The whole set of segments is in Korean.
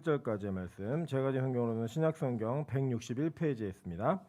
절까지의 말씀, 제가 지금 성경으로는 신약성경 161페이지에 있습니다.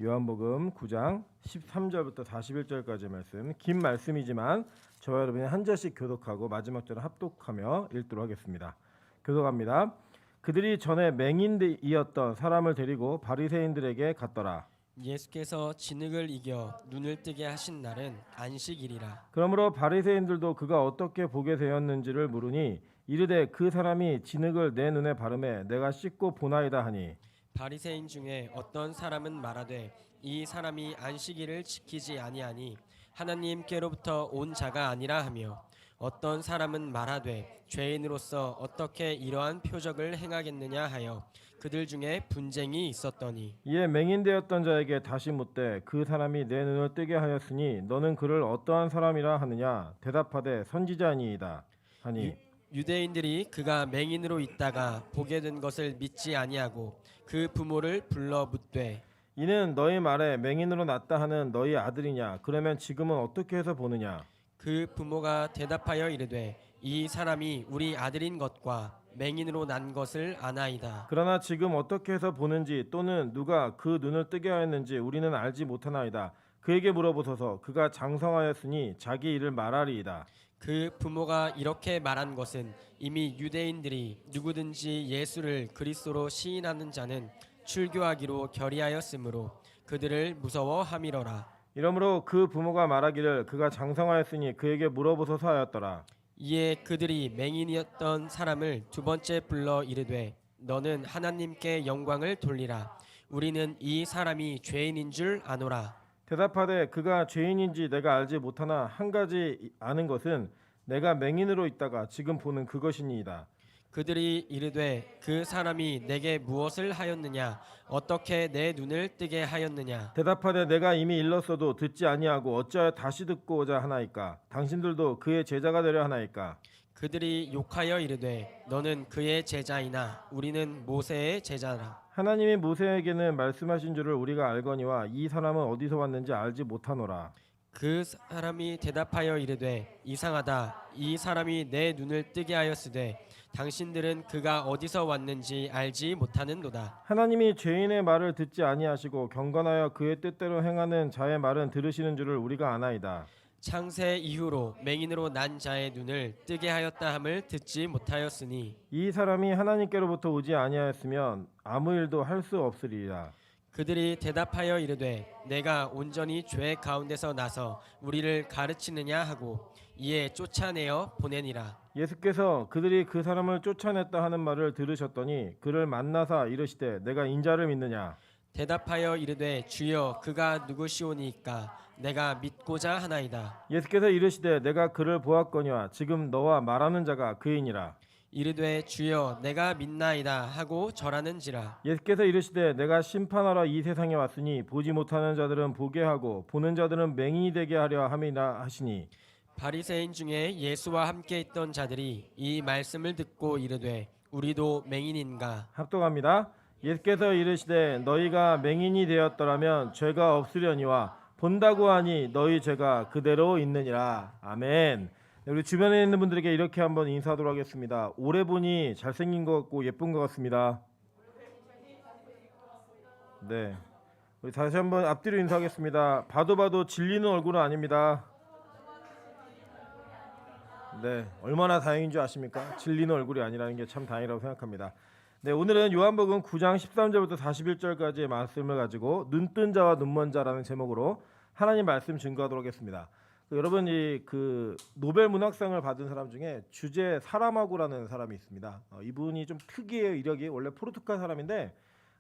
요한복음 9장 13절부터 41절까지의 말씀, 긴 말씀이지만 저와 여러분이 한 절씩 교독하고 마지막 절을 합독하며 읽도록 하겠습니다. 교독합니다. 그들이 전에 맹인이었던 사람을 데리고 바리새인들에게 갔더라. 예수께서 진흙을 이겨 눈을 뜨게 하신 날은 안식일이라. 그러므로 바리새인들도 그가 어떻게 보게 되었는지를 물으니 이르되 그 사람이 진흙을 내 눈에 바르매 내가 씻고 보나이다 하니, 바리새인 중에 어떤 사람은 말하되 이 사람이 안식일을 지키지 아니하니 하나님께로부터 온 자가 아니라 하며, 어떤 사람은 말하되 죄인으로서 어떻게 이러한 표적을 행하겠느냐 하여 그들 중에 분쟁이 있었더니, 이에 맹인되었던 자에게 다시 묻되 그 사람이 내 눈을 뜨게 하였으니 너는 그를 어떠한 사람이라 하느냐. 대답하되 선지자니이다 하니, 유대인들이 그가 맹인으로 있다가 보게 된 것을 믿지 아니하고 그 부모를 불러 묻되, 이는 너희 말에 맹인으로 났다 하는 너희 아들이냐. 그러면 지금은 어떻게 해서 보느냐. 그 부모가 대답하여 이르되 이 사람이 우리 아들인 것과 맹인으로 난 것을 아나이다. 그러나 지금 어떻게 해서 보는지 또는 누가 그 눈을 뜨게 하였는지 우리는 알지 못하나이다. 그에게 물어보소서. 그가 장성하였으니 자기 일을 말하리이다. 그 부모가 이렇게 말한 것은 이미 유대인들이 누구든지 예수를 그리스도로 시인하는 자는 출교하기로 결의하였으므로 그들을 무서워함이로라. 이러므로 그 부모가 말하기를 그가 장성하였으니 그에게 물어보소서 하였더라. 이에 그들이 맹인이었던 사람을 두 번째 불러 이르되 너는 하나님께 영광을 돌리라. 우리는 이 사람이 죄인인 줄 아노라. 대답하되 그가 죄인인지 내가 알지 못하나 한 가지 아는 것은 내가 맹인으로 있다가 지금 보는 그것이니이다. 그들이 이르되 그 사람이 내게 무엇을 하였느냐? 어떻게 내 눈을 뜨게 하였느냐? 대답하되 내가 이미 일렀어도 듣지 아니하고 어찌하여 다시 듣고자 하나이까. 당신들도 그의 제자가 되려 하나이까. 그들이 욕하여 이르되 너는 그의 제자이나 우리는 모세의 제자라. 하나님이 모세에게는 말씀하신 줄을 우리가 알거니와 이 사람은 어디서 왔는지 알지 못하노라. 그 사람이 대답하여 이르되 이상하다. 이 사람이 내 눈을 뜨게 하였으되 당신들은 그가 어디서 왔는지 알지 못하는도다. 하나님이 죄인의 말을 듣지 아니하시고 경건하여 그의 뜻대로 행하는 자의 말은 들으시는 줄을 우리가 아나이다. 창세 이후로 맹인으로 난 자의 눈을 뜨게 하였다 함을 듣지 못하였으니 이 사람이 하나님께로부터 오지 아니하였으면 아무 일도 할 수 없으리라. 그들이 대답하여 이르되 내가 온전히 죄 가운데서 나서 우리를 가르치느냐 하고 이에 쫓아내어 보내니라. 예수께서 그들이 그 사람을 쫓아냈다 하는 말을 들으셨더니 그를 만나사 이르시되 내가 인자를 믿느냐. 대답하여 이르되 주여 그가 누구시오니까 내가 믿고자 하나이다. 예수께서 이르시되 내가 그를 보았거니와 지금 너와 말하는 자가 그이니라. 이르되 주여 내가 믿나이다 하고 절하는지라. 예수께서 이르시되 내가 심판하러 이 세상에 왔으니 보지 못하는 자들은 보게 하고 보는 자들은 맹인이 되게 하려 함이라 하시니, 바리새인 중에 예수와 함께 있던 자들이 이 말씀을 듣고 이르되 우리도 맹인인가. 합독합니다. 예수께서 이르시되 너희가 맹인이 되었더라면 죄가 없으려니와 본다고 하니 너희 죄가 그대로 있느니라. 아멘. 우리 주변에 있는 분들에게 이렇게 한번 인사하도록 하겠습니다. 오래 보니 잘생긴 것 같고 예쁜 것 같습니다. 네, 우리 다시 한번 앞뒤로 인사하겠습니다. 봐도 질리는 얼굴은 아닙니다. 네, 얼마나 다행인 줄 아십니까? 질리는 얼굴이 아니라는 게 참 다행이라고 생각합니다. 네, 오늘은 요한복음 9장 13절부터 41절까지의 말씀을 가지고 눈뜬 자와 눈먼 자라는 제목으로 하나님 말씀 증거하도록 하겠습니다. 여러분, 그 노벨 문학상을 받은 사람 중에 주제 사라마고라는 사람이 있습니다. 이분이 좀 특이해요. 이력이 원래 포르투갈 사람인데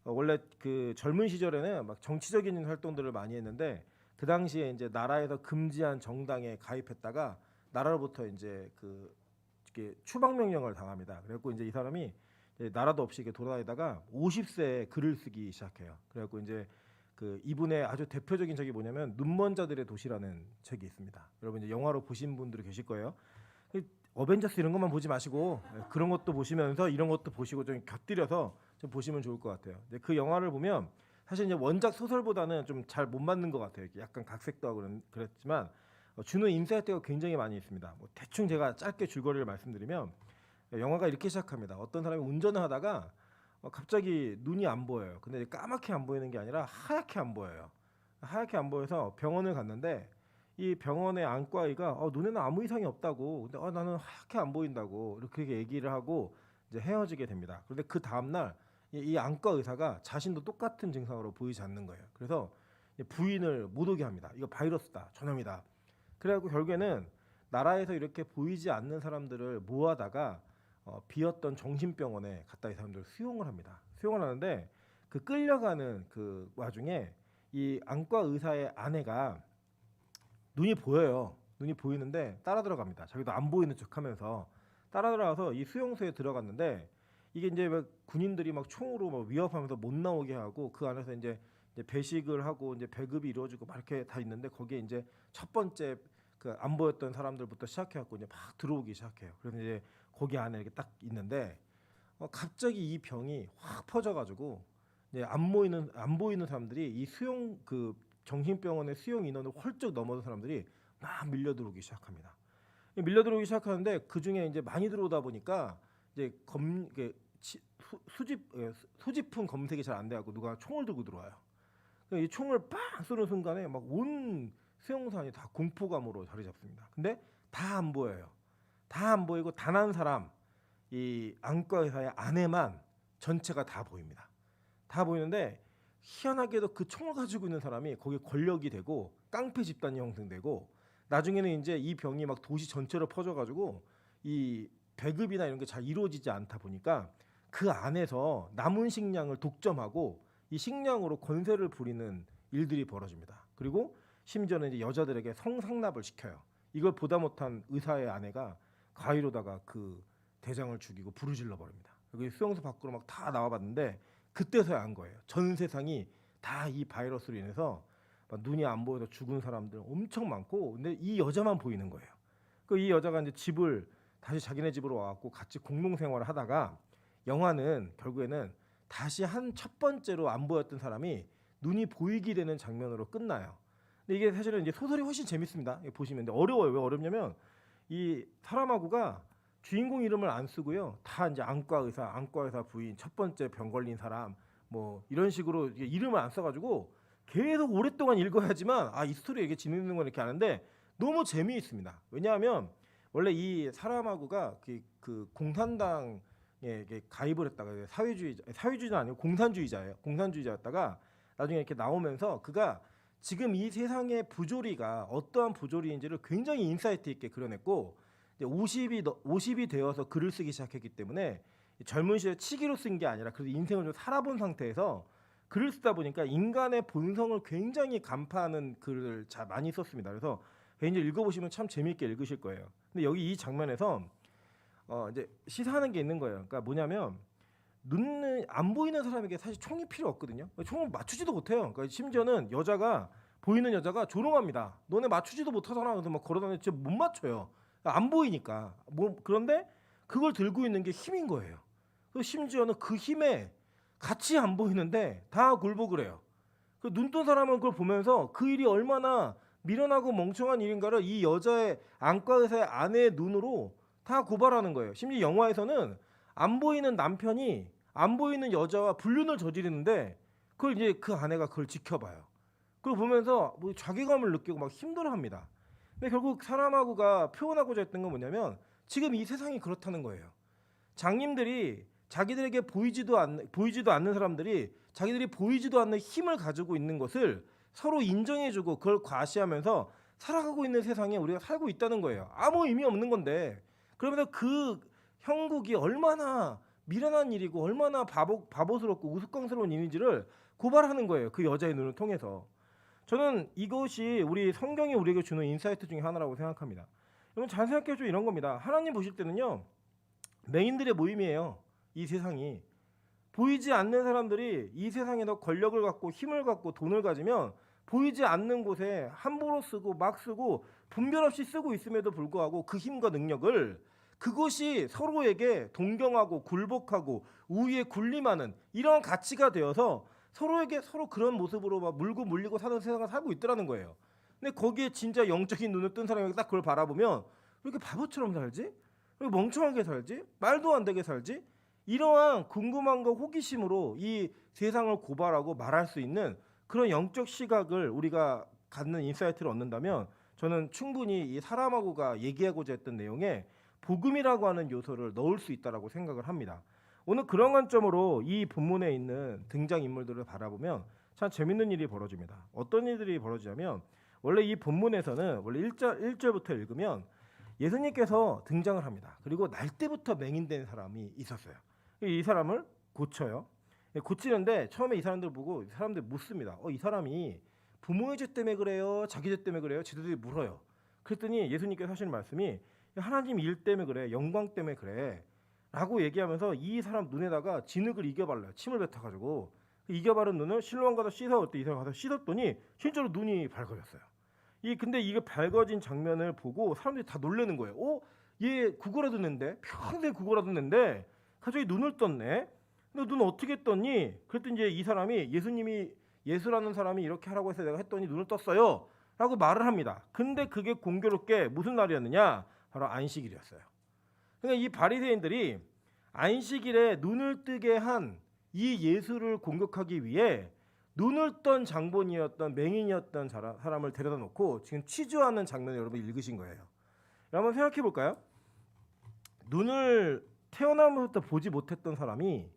원래 그 젊은 시절에는 막 정치적인 활동들을 많이 했는데 그 당시에 이제 나라에서 금지한 정당에 가입했다가 나라로부터 이제 그 이렇게 추방 명령을 당합니다. 그래갖고 이제 이 사람이 나라도 없이 이렇게 돌아다니다가 50세에 글을 쓰기 시작해요. 그래갖고 이제 그 이분의 아주 대표적인 책이 뭐냐면 눈먼 자들의 도시라는 책이 있습니다. 여러분 이제 영화로 보신 분들이 계실 거예요. 어벤져스 이런 것만 보지 마시고 그런 것도 보시면서 이런 것도 보시고 좀 곁들여서 좀 보시면 좋을 것 같아요. 근데 그 영화를 보면 사실 이제 원작 소설보다는 좀 잘 못 맞는 것 같아요. 약간 각색도 하고 그랬지만 주는 인사이트가 굉장히 많이 있습니다. 뭐 대충 제가 짧게 줄거리를 말씀드리면 영화가 이렇게 시작합니다. 어떤 사람이 운전을 하다가 갑자기 눈이 안 보여요. 근데 까맣게 안 보이는 게 아니라 하얗게 안 보여요. 하얗게 안 보여서 병원을 갔는데 이 병원의 안과의가 눈에는 아무 이상이 없다고. 근데 나는 하얗게 안 보인다고 이렇게 얘기를 하고 이제 헤어지게 됩니다. 그런데 그 다음 날 이 안과 의사가 자신도 똑같은 증상으로 보이지 않는 거예요. 그래서 부인을 못 오게 합니다. 이거 바이러스다, 전염이다. 그래갖고 결국에는 나라에서 이렇게 보이지 않는 사람들을 모아다가 비었던 정신병원에 갖다 이 사람들 수용을 합니다. 수용을 하는데 그 끌려가는 그 와중에 이 안과 의사의 아내가 눈이 보여요. 눈이 보이는데 따라 들어갑니다. 자기도 안 보이는 척하면서 따라 들어가서 이 수용소에 들어갔는데 이게 이제 막 군인들이 막 총으로 막 위협하면서 못 나오게 하고 그 안에서 이제 배식을 하고 이제 배급이 이루어지고 막 이렇게 다 있는데 거기에 이제 첫 번째 그 안 보였던 사람들부터 시작해갖고 이제 막 들어오기 시작해요. 그래서 이제 거기 안에 이렇게 딱 있는데 갑자기 이 병이 확 퍼져가지고 이제 안 보이는 사람들이 이 수용 그 정신병원의 수용 인원을 훌쩍 넘어선 사람들이 막 밀려 들어오기 시작합니다. 밀려 들어오기 시작하는데 그 중에 이제 많이 들어오다 보니까 이제 소지품 검색이 잘 안 돼갖고 누가 총을 들고 들어와요. 이 총을 빵 쏘는 순간에 막 온 수용소안이 다 공포감으로 자리 잡습니다. 근데 다 안 보여요. 다 안 보이고 단 한 사람 이 안과 의사의 아내만 전체가 다 보입니다. 다 보이는데 희한하게도 그 총을 가지고 있는 사람이 거기에 권력이 되고 깡패 집단이 형성되고 나중에는 이제 이 병이 막 도시 전체로 퍼져가지고 이 배급이나 이런 게 잘 이루어지지 않다 보니까 그 안에서 남은 식량을 독점하고 이 식량으로 권세를 부리는 일들이 벌어집니다. 그리고 심지어는 이제 여자들에게 성상납을 시켜요. 이걸 보다 못한 의사의 아내가 가위로다가 그 대장을 죽이고 불을 질러 버립니다. 여기 수용소 밖으로 막 다 나와봤는데 그때서야 안 거예요. 전 세상이 다 이 바이러스로 인해서 막 눈이 안 보여서 죽은 사람들 엄청 많고, 근데 이 여자만 보이는 거예요. 그 이 여자가 이제 집을 다시 자기네 집으로 와갖고 같이 공동 생활을 하다가 영화는 결국에는 다시 한 첫 번째로 안 보였던 사람이 눈이 보이게 되는 장면으로 끝나요. 근데 이게 사실은 이제 소설이 훨씬 재밌습니다. 보시면. 근데 어려워요. 왜 어렵냐면 이 사람하고가 주인공 이름을 안 쓰고요. 다 이제 안과 의사 부인, 첫 번째 병 걸린 사람, 뭐 이런 식으로 이름을 안 써가지고 계속 오랫동안 읽어야지만 이 스토리 이게 진행되는 건 이렇게 아는데 너무 재미있습니다. 왜냐하면 원래 이 사람하고가 그 공산당에 가입을 했다가 사회주의자 아니고 공산주의자예요. 공산주의자였다가 나중에 이렇게 나오면서 그가 지금 이 세상의 부조리가 어떠한 부조리인지를 굉장히 인사이트 있게 그려냈고, 이제 50이 되어서 글을 쓰기 시작했기 때문에 젊은 시절에 치기로 쓴 게 아니라 그래도 인생을 좀 살아본 상태에서 글을 쓰다 보니까 인간의 본성을 굉장히 간파하는 글을 많이 썼습니다. 그래서 개인적으로 읽어보시면 참 재미있게 읽으실 거예요. 근데 여기 이 장면에서 이제 시사하는 게 있는 거예요. 그러니까 뭐냐면 눈은 안 보이는 사람에게 사실 총이 필요 없거든요. 총을 맞추지도 못해요. 그러니까 심지어는 보이는 여자가 조롱합니다. 너네 맞추지도 못하잖아. 그래서 막 걸어다니는데 진짜 못 맞춰요. 안 보이니까. 그런데 그걸 들고 있는 게 힘인 거예요. 그리고 심지어는 그 힘에 같이 안 보이는데 다 굴복을 해요. 그 눈뜬 사람은 그걸 보면서 그 일이 얼마나 미련하고 멍청한 일인가를 이 여자의 안과 의사의 아내의 눈으로 다 고발하는 거예요. 심지어 영화에서는 안 보이는 남편이 안 보이는 여자와 불륜을 저지르는데 그걸 이제 그 아내가 그걸 지켜봐요. 그걸 보면서 뭐 자괴감을 느끼고 막 힘들어합니다. 근데 결국 사람하고가 표현하고자 했던 건 뭐냐면 지금 이 세상이 그렇다는 거예요. 장님들이 자기들에게 보이지도 않는 사람들이 자기들이 보이지도 않는 힘을 가지고 있는 것을 서로 인정해주고 그걸 과시하면서 살아가고 있는 세상에 우리가 살고 있다는 거예요. 아무 의미 없는 건데, 그러면서 그 형국이 얼마나 미련한 일이고 얼마나 바보스럽고 우스꽝스러운 일인지를 고발하는 거예요. 그 여자의 눈을 통해서. 저는 이것이 우리 성경이 우리에게 주는 인사이트 중에 하나라고 생각합니다. 여러분 잘 생각해줘 이런 겁니다. 하나님 보실 때는요, 맹인들의 모임이에요. 이 세상이. 보이지 않는 사람들이 이 세상에 더 권력을 갖고 힘을 갖고 돈을 가지면 보이지 않는 곳에 함부로 쓰고 막 쓰고 분별 없이 쓰고 있음에도 불구하고 그 힘과 능력을 그것이 서로에게 동경하고 굴복하고 우위에 군림하는 이런 가치가 되어서 서로에게 서로 그런 모습으로 막 물고 물리고 사는 세상을 살고 있더라는 거예요. 근데 거기에 진짜 영적인 눈을 뜬 사람이 딱 그걸 바라보면 왜 이렇게 바보처럼 살지? 왜 멍청하게 살지? 말도 안 되게 살지? 이러한 궁금함과 호기심으로 이 세상을 고발하고 말할 수 있는 그런 영적 시각을 우리가 갖는 인사이트를 얻는다면 저는 충분히 이 사람하고가 얘기하고자 했던 내용에 복음이라고 하는 요소를 넣을 수 있다라고 생각을 합니다. 오늘 그런 관점으로 이 본문에 있는 등장 인물들을 바라보면 참 재밌는 일이 벌어집니다. 어떤 일들이 벌어지냐면 원래 이 본문에서는 원래 1절부터 읽으면 예수님께서 등장을 합니다. 그리고 날 때부터 맹인된 사람이 있었어요. 이 사람을 고쳐요. 고치는데 처음에 이 사람들 보고 사람들 묻습니다. 이 사람이 부모의 죄 때문에 그래요? 자기 죄 때문에 그래요? 지들이 물어요. 그랬더니 예수님께서 하시는 말씀이 하나님 일 때문에 그래, 영광 때문에 그래 라고 얘기하면서 이 사람 눈에다가 진흙을 이겨발라요. 침을 뱉어가지고 이겨바른 눈을 실로암 가서 씻어올 때 이 사람 가서 씻었더니 실제로 눈이 밝아졌어요. 근데 이게 밝아진 장면을 보고 사람들이 다 놀라는 거예요. 얘 국어라도 낸데 평생 국어라도 낸데 갑자기 눈을 떴네. 너 눈 어떻게 떴니? 그랬더니 이제 이 사람이 예수라는 사람이 이렇게 하라고 해서 내가 했더니 눈을 떴어요 라고 말을 합니다. 근데 그게 공교롭게 무슨 날이었느냐? 바로 안식일이었어요. 그러니까 이 바리새인들이 안식일에 눈을 뜨게 한 이 예수를 공격하기 위해 눈을 떤 장본이었던 맹인이었던 사람을 데려다 놓고 지금 취조하는 장면을 여러분 읽으신 거예요. 한번 생각해 볼까요? 눈을 태어나면서부터 보지 못했던 사람이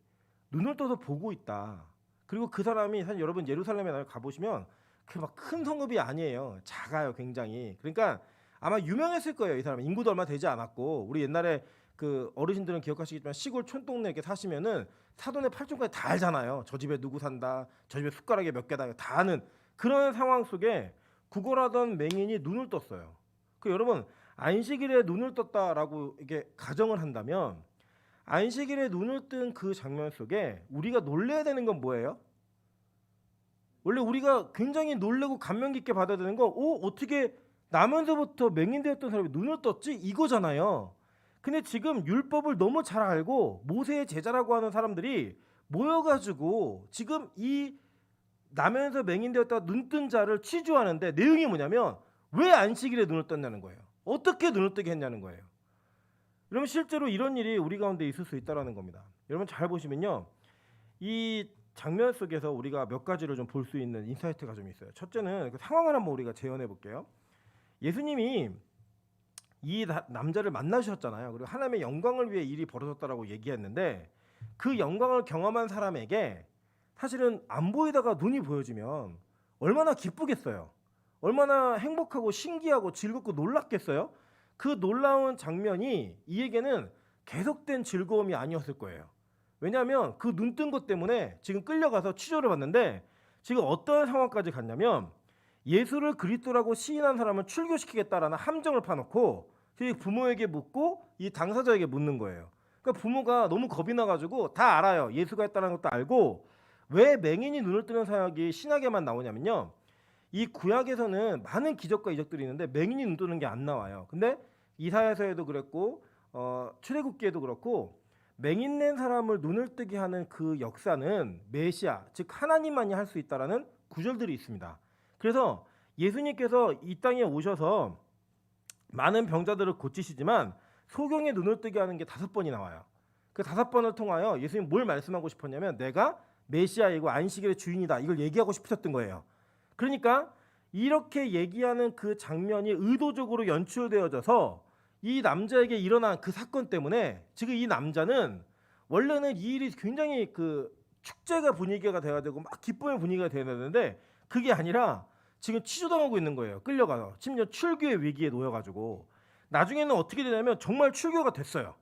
눈을 떠서 보고 있다. 그리고 그 사람이 사실 여러분 예루살렘에 가보시면 그 막 큰 성읍이 아니에요. 작아요, 굉장히. 그러니까 아마 유명했을 거예요. 이 사람은 인구도 얼마 되지 않았고 우리 옛날에 그 어르신들은 기억하시겠지만 시골 촌동네 이렇게 사시면은 사돈의 팔촌까지 다 알잖아요. 저 집에 누구 산다, 저 집에 숟가락에 몇 개다 다 아는 그런 상황 속에 구걸하던 맹인이 눈을 떴어요. 여러분 안식일에 눈을 떴다라고 이게 가정을 한다면 안식일에 눈을 뜬 그 장면 속에 우리가 놀래야 되는 건 뭐예요? 원래 우리가 굉장히 놀래고 감명 깊게 받아야 되는 건 어떻게 나면서부터 맹인되었던 사람이 눈을 떴지? 이거잖아요. 근데 지금 율법을 너무 잘 알고 모세의 제자라고 하는 사람들이 모여가지고 지금 이 나면서 맹인되었다가 눈뜬 자를 취조하는데 내용이 뭐냐면 왜 안식일에 눈을 떴냐는 거예요. 어떻게 눈을 뜨게 했냐는 거예요. 여러분 실제로 이런 일이 우리 가운데 있을 수 있다는 겁니다. 여러분 잘 보시면요. 이 장면 속에서 우리가 몇 가지를 좀 볼 수 있는 인사이트가 좀 있어요. 첫째는 그 상황을 한번 우리가 재현해 볼게요. 예수님이 이 남자를 만나셨잖아요. 그리고 하나님의 영광을 위해 일이 벌어졌다라고 얘기했는데 그 영광을 경험한 사람에게 사실은 안 보이다가 눈이 보여지면 얼마나 기쁘겠어요. 얼마나 행복하고 신기하고 즐겁고 놀랍겠어요. 그 놀라운 장면이 이에게는 계속된 즐거움이 아니었을 거예요. 왜냐하면 그 눈 뜬 것 때문에 지금 끌려가서 취조를 받는데 지금 어떤 상황까지 갔냐면 예수를 그리스도라고 시인한 사람을 출교시키겠다라는 함정을 파놓고 부모에게 묻고 이 당사자에게 묻는 거예요. 그러니까 부모가 너무 겁이 나가지고 다 알아요. 예수가 했다는 것도 알고 왜 맹인이 눈을 뜨는 사역이 신약에만 나오냐면요. 이 구약에서는 많은 기적과 이적들이 있는데 맹인이 눈 뜨는 게 안 나와요. 근데 이사야서에도 그랬고 출애굽기에도 그렇고 맹인된 사람을 눈을 뜨게 하는 그 역사는 메시아 즉 하나님만이 할 수 있다라는 구절들이 있습니다. 그래서 예수님께서 이 땅에 오셔서 많은 병자들을 고치시지만 소경의 눈을 뜨게 하는 게 5번이 나와요. 그 5번을 통하여 예수님 뭘 말씀하고 싶었냐면 내가 메시아이고 안식일의 주인이다. 이걸 얘기하고 싶으셨던 거예요. 그러니까 이렇게 얘기하는 그 장면이 의도적으로 연출되어져서 이 남자에게 일어난 그 사건 때문에 지금 이 남자는 원래는 이 일이 굉장히 그 축제가 분위기가 돼야 되고 막 기쁨의 분위기가 돼야 되는데 그게 아니라 지금 취조당하고 있는 거예요. 끌려가서 심지어 출교의 위기에 놓여가지고 나중에는 어떻게 되냐면 정말 출교가 됐어요.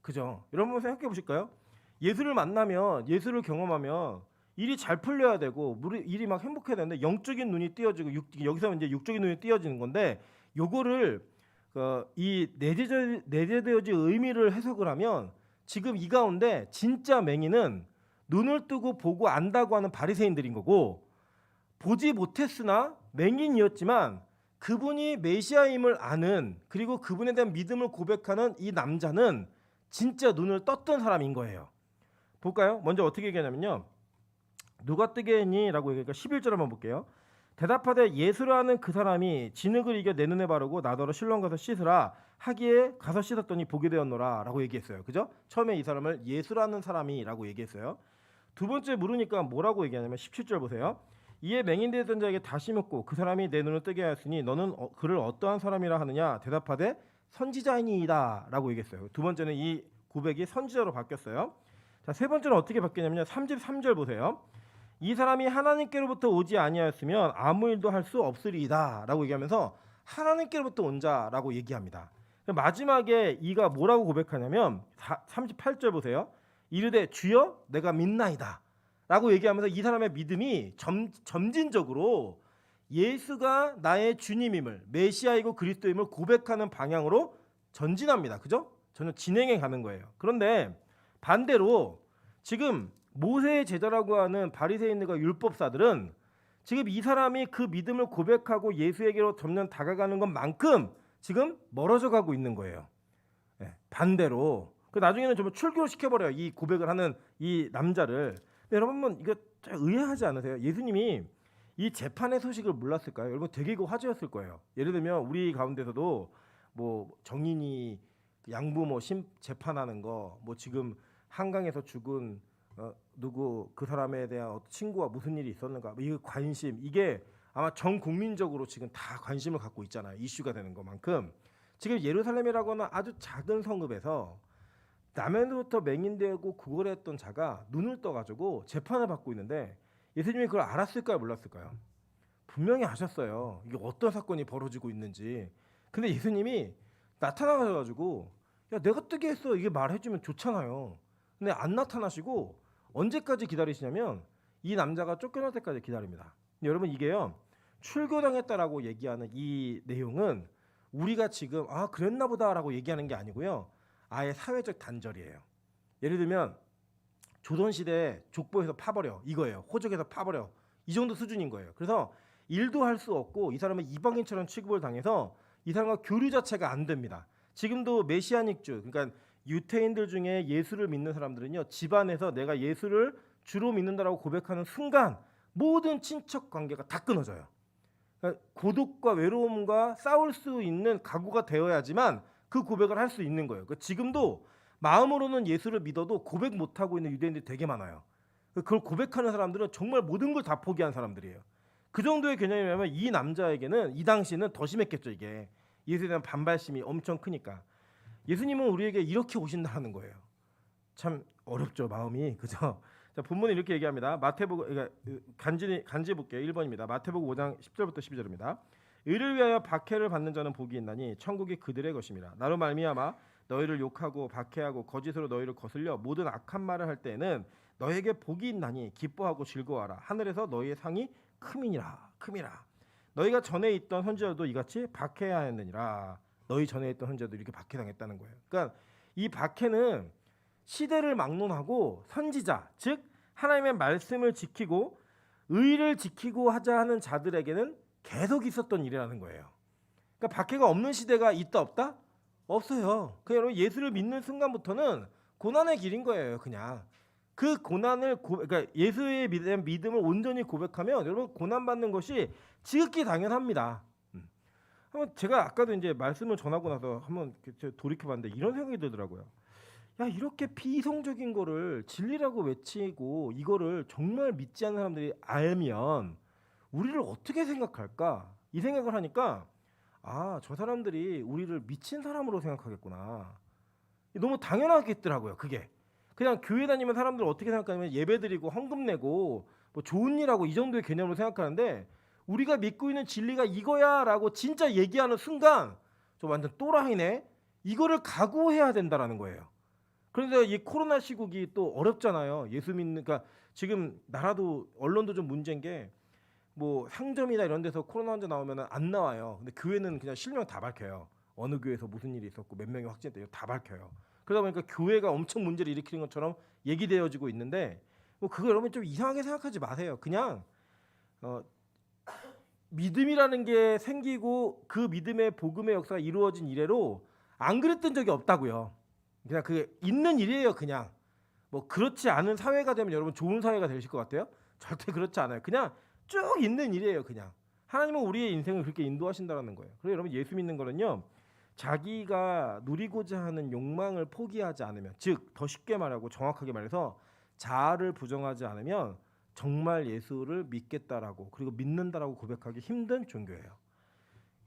그죠? 여러분 생각해 보실까요? 예수를 만나면 예수를 경험하면 일이 잘 풀려야 되고 일이 막 행복해야 되는데 영적인 눈이 띄어지고 여기서 이제 육적인 눈이 띄어지는 건데 요거를 이 내재되어진 의미를 해석을 하면 지금 이 가운데 진짜 맹인은 눈을 뜨고 보고 안다고 하는 바리새인들인 거고 보지 못했으나 맹인이었지만 그분이 메시아임을 아는 그리고 그분에 대한 믿음을 고백하는 이 남자는 진짜 눈을 떴던 사람인 거예요. 볼까요? 먼저 어떻게 얘기하냐면요. 누가 뜨게 했니? 라고 얘기하니까 11절 한번 볼게요. 대답하되 예수라 하는 그 사람이 진흙을 이겨 내 눈에 바르고 나더러 실로암 가서 씻으라 하기에 가서 씻었더니 보게 되었노라 라고 얘기했어요. 그죠? 처음에 이 사람을 예수라는 사람이라고 얘기했어요. 두 번째 물으니까 뭐라고 얘기하냐면 17절 보세요. 이에 맹인되었던 자에게 다시 묻고 그 사람이 내 눈을 뜨게 하였으니 너는 그를 어떠한 사람이라 하느냐 대답하되 선지자이니이다 라고 얘기했어요. 두 번째는 이 고백이 선지자로 바뀌었어요. 자, 세 번째는 어떻게 바뀌냐면요. 33절 보세요. 이 사람이 하나님께로부터 오지 아니하였으면 아무 일도 할 수 없으리이다 라고 얘기하면서 하나님께로부터 온 자라고 얘기합니다. 마지막에 이가 뭐라고 고백하냐면 38절 보세요. 이르되 주여 내가 믿나이다 라고 얘기하면서 이 사람의 믿음이 점진적으로 예수가 나의 주님임을 메시아이고 그리스도임을 고백하는 방향으로 전진합니다. 그죠? 전혀 진행해 가는 거예요. 그런데 반대로 지금 모세의 제자라고 하는 바리새인들과 율법사들은 지금 이 사람이 그 믿음을 고백하고 예수에게로 점점 다가가는 것만큼 지금 멀어져 가고 있는 거예요. 네, 반대로 그 나중에는 좀 출교를 시켜버려요. 이 고백을 하는 이 남자를. 근데 여러분 이거 의아하지 않으세요? 예수님이 이 재판의 소식을 몰랐을까요? 여러분 되게 이거 화제였을 거예요. 예를 들면 우리 가운데서도 뭐 정인이 양부모 재판하는 거, 뭐 지금 한강에서 죽은 누구 그 사람에 대한 어떤 친구와 무슨 일이 있었는가, 이 관심 이게 아마 전 국민적으로 지금 다 관심을 갖고 있잖아요. 이슈가 되는 것만큼 지금 예루살렘이라고는 아주 작은 성읍에서 남에서부터 맹인되고 구걸했던 자가 눈을 떠가지고 재판을 받고 있는데 예수님이 그걸 알았을까요, 몰랐을까요? 분명히 아셨어요. 이게 어떤 사건이 벌어지고 있는지. 근데 예수님이 나타나가지고 야 내가 뜨게 했어 이게 말해주면 좋잖아요. 근데 안 나타나시고 언제까지 기다리시냐면 이 남자가 쫓겨날 때까지 기다립니다. 여러분 이게요 출교당했다라고 얘기하는 이 내용은 우리가 지금 아 그랬나 보다라고 얘기하는 게 아니고요 아예 사회적 단절이에요. 예를 들면 조선시대에 족보에서 파버려 이거예요. 호적에서 파버려 이 정도 수준인 거예요. 그래서 일도 할 수 없고 이 사람은 이방인처럼 취급을 당해서 이 사람과 교류 자체가 안 됩니다. 지금도 메시아닉주 그러니까 유태인들 중에 예수를 믿는 사람들은요 집안에서 내가 예수를 주로 믿는다라고 고백하는 순간 모든 친척 관계가 다 끊어져요. 그러니까 고독과 외로움과 싸울 수 있는 각오가 되어야지만 그 고백을 할 수 있는 거예요. 그러니까 지금도 마음으로는 예수를 믿어도 고백 못하고 있는 유대인들이 되게 많아요. 그걸 고백하는 사람들은 정말 모든 걸 다 포기한 사람들이에요. 그 정도의 개념이라면 이 남자에게는 이 당시는 더 심했겠죠. 이게 예수에 대한 반발심이 엄청 크니까. 예수님은 우리에게 이렇게 오신다는 거예요. 참 어렵죠 마음이. 그죠? 자, 본문은 이렇게 얘기합니다. 마태복음 그러니까 간지 볼게요. 1번입니다. 마태복음 5장 10절부터 12절입니다. 의를 위하여 박해를 받는 자는 복이 있나니 천국이 그들의 것입니다. 나로 말미암아 너희를 욕하고 박해하고 거짓으로 너희를 거슬려 모든 악한 말을 할 때에는 너에게 복이 있나니 기뻐하고 즐거워하라. 하늘에서 너희의 상이 크미니라. 너희가 전에 있던 선지자도 이같이 박해하였느니라. 너희 전에 있던 선지자도 이렇게 박해당했다는 거예요. 그러니까 이 박해는 시대를 막론하고 선지자, 즉 하나님의 말씀을 지키고 의를 지키고 하자 하는 자들에게는 계속 있었던 일이라는 거예요. 그러니까 박해가 없는 시대가 있다 없다? 없어요. 그냥 여러분 예수를 믿는 순간부터는 고난의 길인 거예요. 그냥 그 고난을 그러니까 예수의 믿음을 온전히 고백하면 여러분 고난 받는 것이 지극히 당연합니다. 한번 제가 아까도 이제 말씀을 전하고 나서 한번 돌이켜봤는데 이런 생각이 들더라고요. 야 이렇게 비이성적인 거를 진리라고 외치고 이거를 정말 믿지 않는 사람들이 알면 우리를 어떻게 생각할까? 이 생각을 하니까 아, 저 사람들이 우리를 미친 사람으로 생각하겠구나. 너무 당연하겠더라고요. 그게 그냥 교회 다니면 사람들 어떻게 생각하냐면 예배드리고 헌금 내고 뭐 좋은 일하고 이 정도의 개념으로 생각하는데 우리가 믿고 있는 진리가 이거야라고 진짜 얘기하는 순간 저 완전 또라이네. 이거를 각오해야 된다라는 거예요. 그런데 이 코로나 시국이 또 어렵잖아요. 예수 믿는 그러니까 지금 나라도 언론도 좀 문제인 게 뭐 상점이나 이런 데서 코로나 환자 나오면 안 나와요. 근데 교회는 그냥 실명 다 밝혀요. 어느 교회에서 무슨 일이 있었고 몇 명이 확진됐고 다 밝혀요. 그러다 보니까 교회가 엄청 문제를 일으키는 것처럼 얘기되어지고 있는데 뭐 그거 여러분 좀 이상하게 생각하지 마세요. 그냥 믿음이라는 게 생기고 그 믿음의 복음의 역사가 이루어진 이래로 안 그랬던 적이 없다고요. 그냥 그게 있는 일이에요. 그냥 뭐 그렇지 않은 사회가 되면 여러분 좋은 사회가 되실 것 같아요? 절대 그렇지 않아요. 그냥 쭉 있는 일이에요. 그냥 하나님은 우리의 인생을 그렇게 인도하신다라는 거예요. 그래서 여러분 예수 믿는 거는요. 자기가 누리고자 하는 욕망을 포기하지 않으면, 즉 더 쉽게 말하고 정확하게 말해서 자아를 부정하지 않으면 정말 예수를 믿겠다라고 그리고 믿는다라고 고백하기 힘든 종교예요.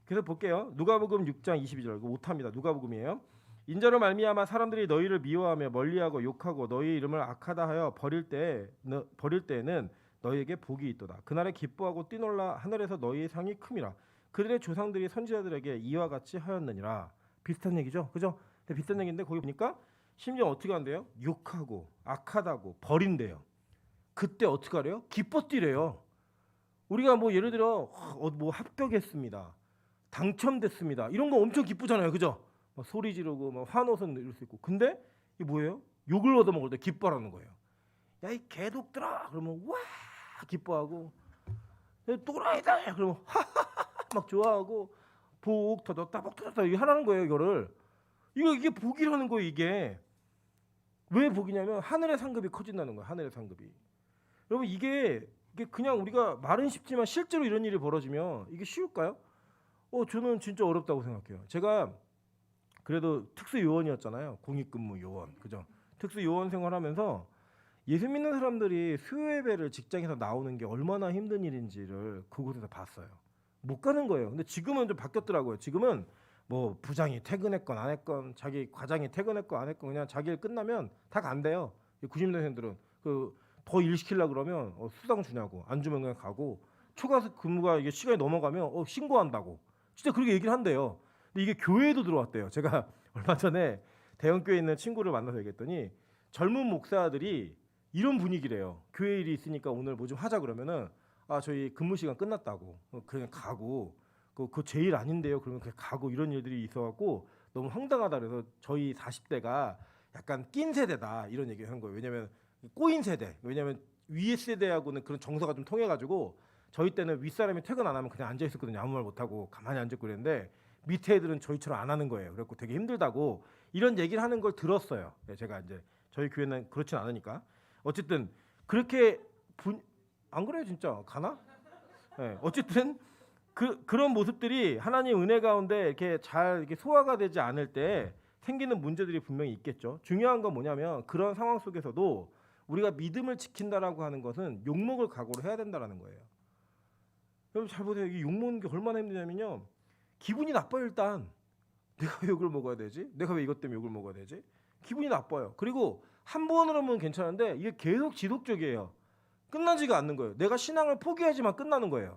그래서 볼게요. 누가복음 6장 22절. 이거 못합니다. 누가복음이에요. 인자로 말미암아 사람들이 너희를 미워하며 멀리하고 욕하고 너희의 이름을 악하다 하여 버릴 때에는 너희에게 복이 있도다. 그날에 기뻐하고 뛰놀라 하늘에서 너희의 상이 큼이라. 그들의 조상들이 선지자들에게 이와 같이 하였느니라. 비슷한 얘기죠, 그죠? 근데 비슷한 얘기인데 거기 보니까 심지어 어떻게 한대요? 욕하고 악하다고 버린대요. 그때 어떻게 하래요? 기뻐 뛰래요. 우리가 뭐 예를 들어 뭐 합격했습니다, 당첨됐습니다, 이런 거 엄청 기쁘잖아요, 그죠? 막 소리 지르고 막 환호성 이럴 수 있고. 근데 이게 뭐예요? 욕을 얻어먹을 때 기뻐하는 거예요. 야 이 개독들아 그러면 와 기뻐하고, 야, 또라이다 그러면 막 좋아하고, 복 터졌다 복 터졌다 이게 하라는 거예요. 이게 복이라는 거예요. 이게 왜 복이냐면 하늘의 상급이 커진다는 거예요. 하늘의 상급이. 여러분 이게 그냥 우리가 말은 쉽지만 실제로 이런 일이 벌어지면 이게 쉬울까요? 저는 진짜 어렵다고 생각해요. 제가 그래도 특수 요원이었잖아요. 공익근무 요원, 그죠? 특수 요원 생활하면서 예수 믿는 사람들이 수요예배를 직장에서 나오는 게 얼마나 힘든 일인지를 그곳에서 봤어요. 못 가는 거예요. 근데 지금은 좀 바뀌었더라고요. 지금은 뭐 부장이 퇴근했건 안 했건, 자기 과장이 퇴근했건 안 했건 그냥 자기 일 끝나면 다 간대요. 90년생들은 더 일 시키려고 그러면 수당 주냐고, 안 주면 그냥 가고, 초과 근무가 이게 시간이 넘어가면 신고한다고 진짜 그렇게 얘기를 한대요. 근데 이게 교회에도 들어왔대요. 제가 얼마 전에 대형교회에 있는 친구를 만나서 얘기했더니 젊은 목사들이 이런 분위기래요. 교회 일이 있으니까 오늘 뭐 좀 하자 그러면은 저희 근무 시간 끝났다고 그냥 가고, 그거 제 일 아닌데요 그러면 그냥 가고, 이런 일들이 있어갖고 너무 황당하다. 그래서 저희 40대가 약간 낀 세대다 이런 얘기를 한 거예요. 왜냐면 꼬인 세대. 왜냐면 위에 세대하고는 그런 정서가 좀 통해가지고 저희 때는 윗사람이 퇴근 안 하면 그냥 앉아 있었거든요. 아무 말 못하고 가만히 앉아 있고 그랬는데 밑에 애들은 저희처럼 안 하는 거예요. 그래갖고 되게 힘들다고 이런 얘기를 하는 걸 들었어요. 제가 이제 저희 교회는 그렇진 않으니까. 어쨌든 그렇게 안 그래요 진짜 가나? 네, 어쨌든 그런 모습들이 하나님 은혜 가운데 이렇게 잘 이렇게 소화가 되지 않을 때 생기는 문제들이 분명히 있겠죠. 중요한 건 뭐냐면 그런 상황 속에서도 우리가 믿음을 지킨다라고 하는 것은 욕먹을 각오를 해야 된다라는 거예요. 여러분 잘 보세요. 이 욕먹는 게 얼마나 힘드냐면요. 기분이 나빠요. 일단 내가 왜 욕을 먹어야 되지? 내가 왜 이것 때문에 욕을 먹어야 되지? 기분이 나빠요. 그리고 한 번으로는 괜찮은데 이게 계속 지속적이에요. 끝나지가 않는 거예요. 내가 신앙을 포기하지만 끝나는 거예요.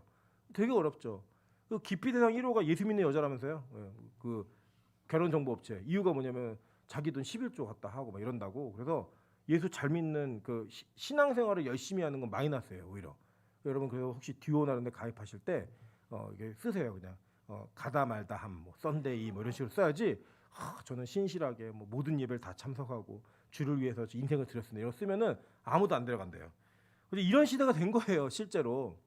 되게 어렵죠. 그 기피 대상 1호가 예수 믿는 여자라면서요. 그 결혼정보업체. 이유가 뭐냐면 자기 돈 11조 갖다 하고 막 이런다고. 그래서 예수 잘 믿는 그 신앙생활을 열심히 하는 건 마이너스예요. 오히려. 여러분 그래서 혹시 듀오나는데 가입하실 때 이게 쓰세요. 그냥 가다 말다 함, 뭐 썬데이 뭐 이런 식으로 써야지. 저는 신실하게 뭐 모든 예배를 다 참석하고 주를 위해서 인생을 드렸습니다. 이런 쓰면은 아무도 안 데려간대요. 근데 이런 시대가 된 거예요, 실제로.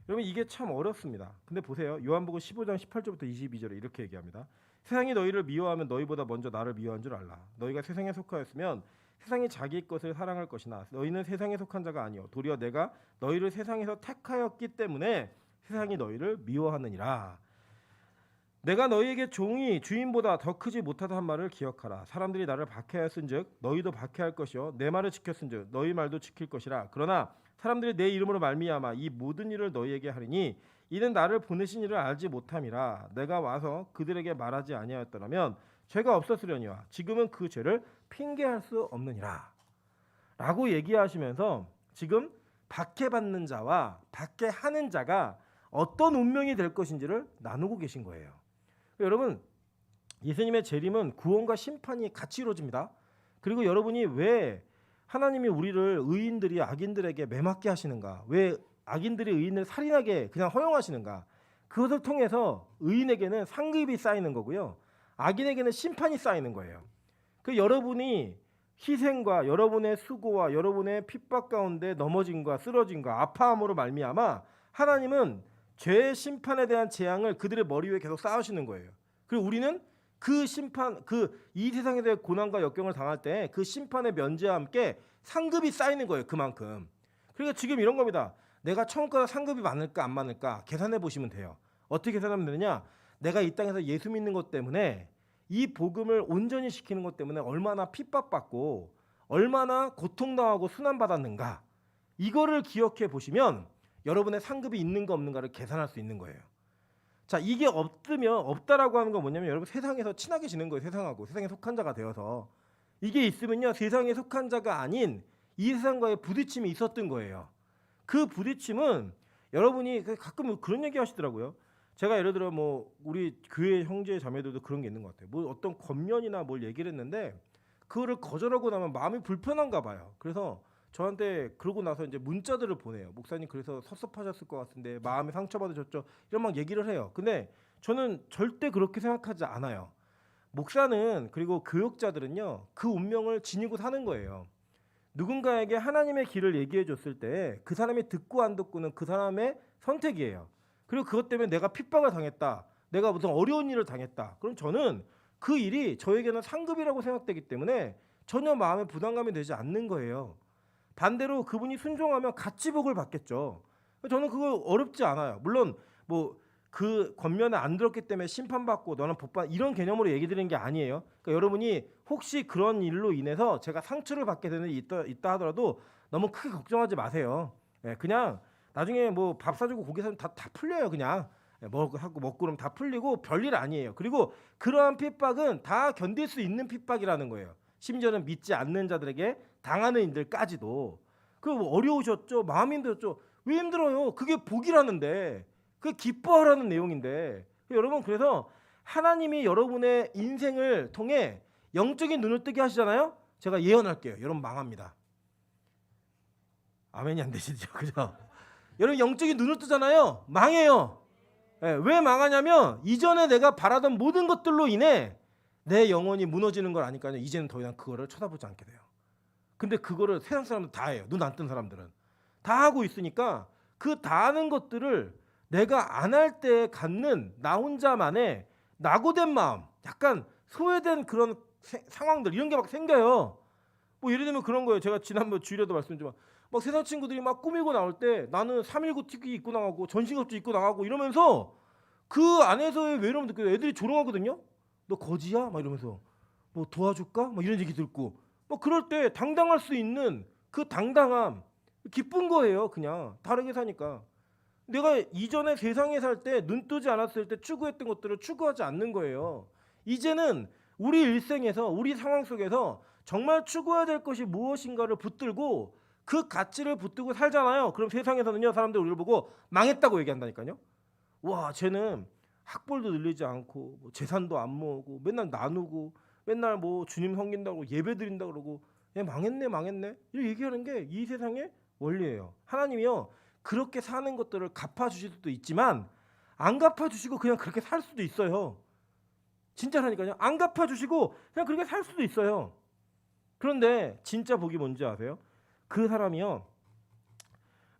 여러분 이게 참 어렵습니다. 근데 보세요. 요한복음 15장 18절부터 22절에 이렇게 얘기합니다. 세상이 너희를 미워하면 너희보다 먼저 나를 미워한 줄 알라. 너희가 세상에 속하였으면 세상이 자기 것을 사랑할 것이나 너희는 세상에 속한 자가 아니요 도리어 내가 너희를 세상에서 택하였기 때문에 세상이 너희를 미워하느니라. 내가 너희에게 종이 주인보다 더 크지 못하다 한 말을 기억하라. 사람들이 나를 박해하였은즉 너희도 박해할 것이요 내 말을 지켰은즉 너희 말도 지킬 것이라. 그러나 사람들이 내 이름으로 말미암아 이 모든 일을 너희에게 하리니 이는 나를 보내신 이를 알지 못함이라. 내가 와서 그들에게 말하지 아니하였더라면 죄가 없었으려니와 지금은 그 죄를 핑계할 수 없느니라 라고 얘기하시면서 지금 박해받는 자와 박해하는 자가 어떤 운명이 될 것인지를 나누고 계신 거예요. 여러분 예수님의 재림은 구원과 심판이 같이 이루어집니다. 그리고 여러분이 왜 하나님이 우리를 의인들이 악인들에게 매맞게 하시는가, 왜 악인들이 의인을 살인하게 그냥 허용하시는가, 그것을 통해서 의인에게는 상급이 쌓이는 거고요 악인에게는 심판이 쌓이는 거예요. 그 여러분이 희생과 여러분의 수고와 여러분의 핍박 가운데 넘어짐과 쓰러짐과 아파함으로 말미암아 하나님은 죄의 심판에 대한 재앙을 그들의 머리 위에 계속 쌓으시는 거예요. 그리고 우리는 그 심판, 이 세상에 대해 고난과 역경을 당할 때 그 심판의 면제와 함께 상급이 쌓이는 거예요. 그만큼. 그러니까 지금 이런 겁니다. 내가 처음과 상급이 많을까 안 많을까 계산해 보시면 돼요. 어떻게 계산하면 되느냐? 내가 이 땅에서 예수 믿는 것 때문에 이 복음을 온전히 시키는 것 때문에 얼마나 핍박받고 얼마나 고통당하고 순환받았는가, 이거를 기억해 보시면 여러분의 상급이 있는가 없는가를 계산할 수 있는 거예요. 자, 이게 없으면, 없다라고 하는 건 뭐냐면 여러분 세상에서 친하게 지는 거예요. 세상하고 세상에 속한 자가 되어서. 이게 있으면요 세상에 속한 자가 아닌 이 세상과의 부딪힘이 있었던 거예요. 그 부딪힘은 여러분이 가끔 그런 얘기 하시더라고요. 제가 예를 들어 뭐 우리 교회 형제 자매들도 그런 게 있는 것 같아요. 뭐 어떤 권면이나 뭘 얘기를 했는데 그거를 거절하고 나면 마음이 불편한가 봐요. 그래서 저한테 그러고 나서 이제 문자들을 보내요. 목사님 그래서 섭섭하셨을 것 같은데 마음이 상처받으셨죠? 이런 막 얘기를 해요. 근데 저는 절대 그렇게 생각하지 않아요. 목사는 그리고 교역자들은요 그 운명을 지니고 사는 거예요. 누군가에게 하나님의 길을 얘기해 줬을 때 그 사람이 듣고 안 듣고는 그 사람의 선택이에요. 그리고 그것 때문에 내가 핍박을 당했다, 내가 무슨 어려운 일을 당했다, 그럼 저는 그 일이 저에게는 상급이라고 생각되기 때문에 전혀 마음에 부담감이 되지 않는 거예요. 반대로 그분이 순종하면 같이 복을 받겠죠. 저는 그거 어렵지 않아요. 물론 뭐 그 권면을 안 들었기 때문에 심판받고 너는 복받 이런 개념으로 얘기 드리는 게 아니에요. 그러니까 여러분이 혹시 그런 일로 인해서 제가 상처를 받게 되는 일이 있다 하더라도 너무 크게 걱정하지 마세요. 예, 그냥 나중에 뭐 밥 사주고 고기 사주면 다 풀려요. 그냥 먹고 그러면 다 풀리고 별일 아니에요. 그리고 그러한 핍박은 다 견딜 수 있는 핍박이라는 거예요. 심지어는 믿지 않는 자들에게 당하는 일들까지도. 그 뭐 어려우셨죠? 마음이 힘들었죠? 왜 힘들어요? 그게 복이라는데, 그게 기뻐하라는 내용인데. 여러분 그래서 하나님이 여러분의 인생을 통해 영적인 눈을 뜨게 하시잖아요. 제가 예언할게요. 여러분 망합니다. 아멘이 안 되시죠? 그죠? 여러분 영적인 눈을 뜨잖아요. 망해요. 예, 왜 망하냐면 이전에 내가 바라던 모든 것들로 인해 내 영혼이 무너지는 걸 아니까요. 이제는 더 이상 그거를 쳐다보지 않게 돼요. 근데 그거를 세상 사람들 다 해요. 눈 안 뜬 사람들은 다 하고 있으니까 그 다 하는 것들을 내가 안 할 때 갖는 나 혼자만의 낙오된 마음, 약간 소외된 그런 상황들, 이런 게 막 생겨요. 뭐 예를 들면 그런 거예요. 제가 지난번 주일에도 말씀드렸지만 막 세상 친구들이 막 꾸미고 나올 때 나는 319 특기 입고 나가고 전신갑주 입고 나가고 이러면서 그 안에서의 외로움 느껴요. 애들이 조롱하거든요. 너 거지야? 막 이러면서 뭐 도와줄까? 막 이런 얘기 듣고 뭐 그럴 때 당당할 수 있는 그 당당함, 기쁜 거예요. 그냥 다르게 사니까. 내가 이전에 세상에 살 때 눈 뜨지 않았을 때 추구했던 것들을 추구하지 않는 거예요. 이제는 우리 일생에서 우리 상황 속에서 정말 추구해야 될 것이 무엇인가를 붙들고 그 가치를 붙들고 살잖아요. 그럼 세상에서는요 사람들 우리를 보고 망했다고 얘기한다니까요. 와, 쟤는 학벌도 늘리지 않고 뭐 재산도 안 모으고 맨날 나누고 맨날 뭐 주님 섬긴다고 예배 드린다 그러고 얘 망했네 망했네 이렇게 얘기하는 게 이 세상의 원리예요. 하나님이요 그렇게 사는 것들을 갚아주실 수도 있지만 안 갚아주시고 그냥 그렇게 살 수도 있어요. 진짜라니까요. 안 갚아주시고 그냥 그렇게 살 수도 있어요. 그런데 진짜 복이 뭔지 아세요? 그 사람이요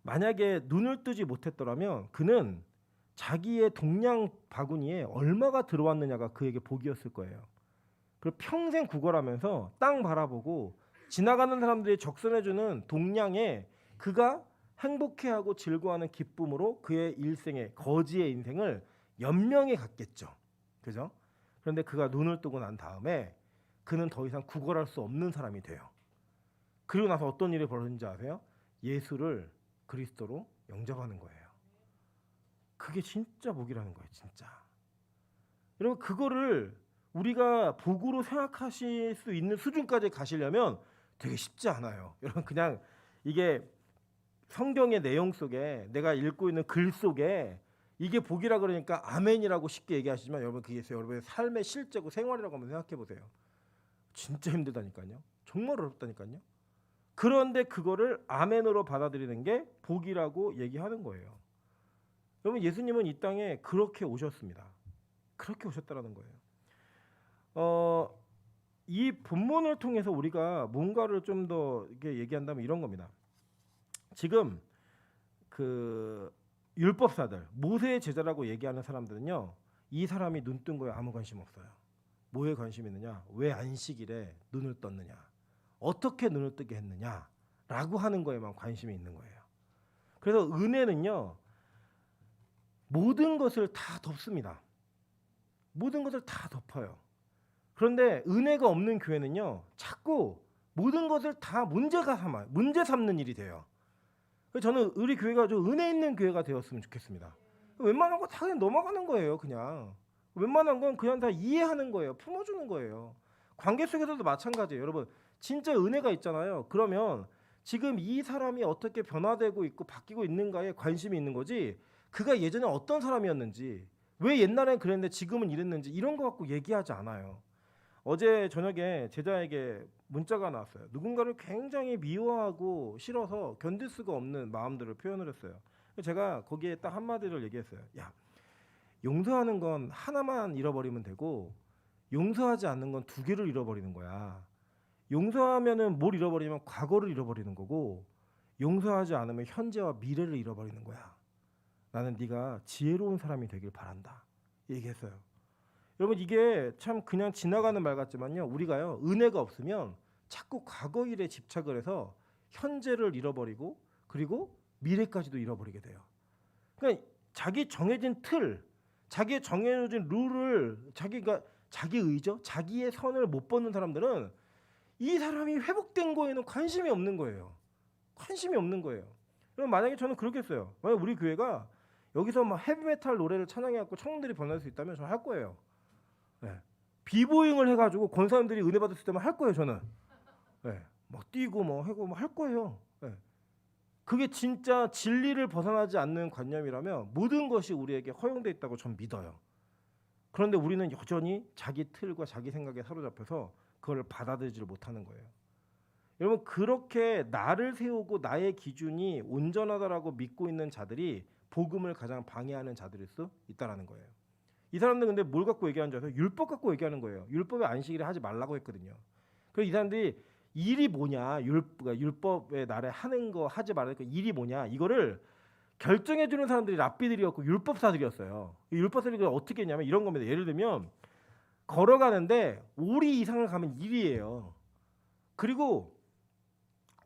만약에 눈을 뜨지 못했더라면 그는 자기의 동량 바구니에 얼마가 들어왔느냐가 그에게 복이었을 거예요. 그리고 평생 구걸하면서 땅 바라보고 지나가는 사람들이 적선해주는 동량에 그가 행복해하고 즐거워하는 기쁨으로 그의 일생의 거지의 인생을 연명해 갔겠죠. 그죠? 그런데 그가 눈을 뜨고 난 다음에 그는 더 이상 구걸할 수 없는 사람이 돼요. 그리고 나서 어떤 일이 벌어진지 아세요? 예수를 그리스도로 영접하는 거예요. 그게 진짜 복이라는 거예요. 진짜. 여러분 그거를 우리가 복으로 생각하실 수 있는 수준까지 가시려면 되게 쉽지 않아요. 여러분 그냥 이게 성경의 내용 속에 내가 읽고 있는 글 속에 이게 복이라 그러니까 아멘이라고 쉽게 얘기하시지만 여러분 그게 여러분의 삶의 실제고 생활이라고 한번 생각해 보세요. 진짜 힘들다니까요. 정말 어렵다니까요. 그런데 그거를 아멘으로 받아들이는 게 복이라고 얘기하는 거예요. 여러분 예수님은 이 땅에 그렇게 오셨습니다. 그렇게 오셨다라는 거예요. 이 본문을 통해서 우리가 뭔가를 좀 더 이렇게 얘기한다면 이런 겁니다. 지금 그 율법사들, 모세의 제자라고 얘기하는 사람들은요, 이 사람이 눈 뜬 거에 아무 관심 없어요. 뭐에 관심 있느냐? 왜 안식일에 눈을 떴느냐? 어떻게 눈을 뜨게 했느냐? 라고 하는 거에만 관심이 있는 거예요. 그래서 은혜는요 모든 것을 다 덮습니다. 모든 것을 다 덮어요. 그런데 은혜가 없는 교회는요 자꾸 모든 것을 다 문제 삼는 일이 돼요. 그래서 저는 우리 교회가 좀 은혜 있는 교회가 되었으면 좋겠습니다. 웬만한 거 다 그냥 넘어가는 거예요. 그냥 웬만한 건 그냥 다 이해하는 거예요. 품어주는 거예요. 관계 속에서도 마찬가지예요. 여러분 진짜 은혜가 있잖아요. 그러면 지금 이 사람이 어떻게 변화되고 있고 바뀌고 있는가에 관심이 있는 거지, 그가 예전에 어떤 사람이었는지, 왜 옛날엔 그랬는데 지금은 이랬는지 이런 거 갖고 얘기하지 않아요. 어제 저녁에 제자에게 문자가 나왔어요. 누군가를 굉장히 미워하고 싫어서 견딜 수가 없는 마음들을 표현을 했어요. 제가 거기에 딱 한마디를 얘기했어요. 야, 용서하는 건 하나만 잃어버리면 되고 용서하지 않는 건 두 개를 잃어버리는 거야. 용서하면은 뭘 잃어버리면 과거를 잃어버리는 거고, 용서하지 않으면 현재와 미래를 잃어버리는 거야. 나는 네가 지혜로운 사람이 되길 바란다. 얘기했어요. 여러분 이게 참 그냥 지나가는 말 같지만요, 우리가요 은혜가 없으면 자꾸 과거 일에 집착을 해서 현재를 잃어버리고 그리고 미래까지도 잃어버리게 돼요. 그러니까 자기 정해진 틀, 자기의 정해진 룰을 자기 의죠, 자기의 선을 못 벗는 사람들은 이 사람이 회복된 거에는 관심이 없는 거예요. 관심이 없는 거예요. 그럼 만약에 저는 그렇게 했어요. 만약 우리 교회가 여기서 막 헤비메탈 노래를 찬양해갖고 청년들이 변할 수 있다면 저는 할 거예요. 네. 비보잉을 해가지고 권사님들이 은혜 받을 수 있다면 할 거예요. 저는. 네. 막 뛰고 뭐 하고 뭐 할 거예요. 네. 그게 진짜 진리를 벗어나지 않는 관념이라면 모든 것이 우리에게 허용되어 있다고 전 믿어요. 그런데 우리는 여전히 자기 틀과 자기 생각에 사로잡혀서 그걸 받아들이지를 못하는 거예요. 여러분 그렇게 나를 세우고 나의 기준이 온전하다라고 믿고 있는 자들이 복음을 가장 방해하는 자들일 수 있다라는 거예요. 이 사람들 근데 뭘 갖고 얘기하는 줄 아세요? 율법 갖고 얘기하는 거예요. 율법의 안식일을 하지 말라고 했거든요. 그래서 이 사람들이 일이 뭐냐, 율법의 날에 하는 거 하지 말라니까 일이 뭐냐, 이거를 결정해 주는 사람들이 랍비들이었고 율법사들이었어요. 이 율법사들이 어떻게 했냐면 이런 겁니다. 예를 들면 걸어가는데 오리 이상을 가면 일이에요. 그리고